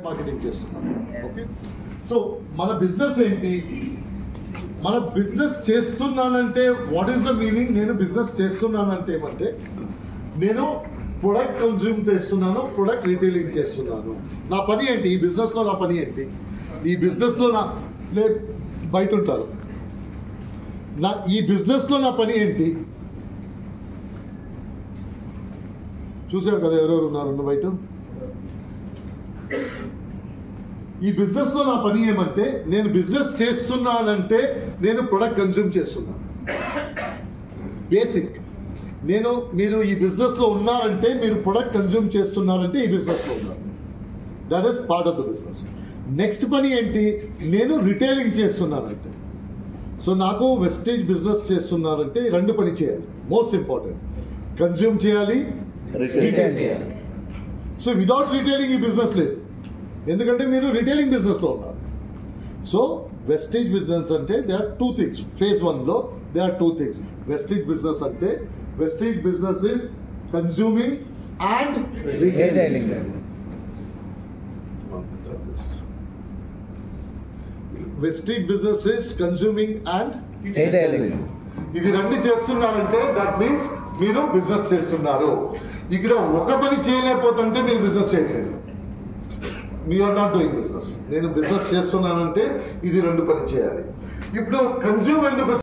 Marketing చేస్తున్నాను. Okay, so మన business ఏంటి? మన బిజినెస్ చేస్తున్నానంటే వాట్ ఈస్ ద మీనింగ్? నేను బిజినెస్ చేస్తున్నానంటే ఏమంటే నేను ప్రొడక్ట్ కన్జ్యూమ్ చేస్తున్నాను, ప్రొడక్ట్ రీటైలింగ్ చేస్తున్నాను. నా పని ఏంటి ఈ బిజినెస్ లో? నా పని ఏంటి ఈ బిజినెస్ లో? బయట ఉంటారు. ఈ బిజినెస్ లో నా పని ఏంటి? చూసారు కదా ఎవరెవరు ఉన్నారు బయట. ఈ బిజినెస్ లో నా పని ఏమంటే నేను బిజినెస్ చేస్తున్నానంటే నేను ప్రొడక్ట్ కన్జ్యూమ్ చేస్తున్నాను. బేసిక్ మీరు ఈ బిజినెస్ లో ఉన్నారంటే మీరు ప్రొడక్ట్ కన్జ్యూమ్ చేస్తున్నారంటే ఈ బిజినెస్ లో ఉన్నారు. That is part of the business. Next పని ఏంటి? నేను రిటైలింగ్ చేస్తున్నానంటే. సో నాకు వెస్టేజ్ బిజినెస్ చేస్తున్నారంటే రెండు పని చేయాలి. మోస్ట్ ఇంపార్టెంట్, కన్జ్యూమ్ చేయాలి, రిటైల్ చేయాలి. సో వితౌట్ రిటైలింగ్ ఈ బిజినెస్ లేదు, ఎందుకంటే మీరు రిటైలింగ్ బిజినెస్ లో ఉన్నారు. సో వెస్టేజ్ బిజినెస్ అంటే they are two things. Phase 1 లో they are two things. Wastage business అంటే wastage business is consuming and retailing. Wastage business is consuming and retailing. ఇది రెండు చేస్తున్నారంటే దట్ మీన్స్ మీరు బిజినెస్ చేస్తున్నారు. ఇక్కడ ఒక పని చేయలేకపోతుంటే మీరు బిజినెస్ చేయట్లేదు. We're not doing business. నేను బిజినెస్ చేస్తున్నానంటే ఇది రెండు పని చేయాలి. ఇప్పుడు కన్జ్యూమ్ ఎందుకు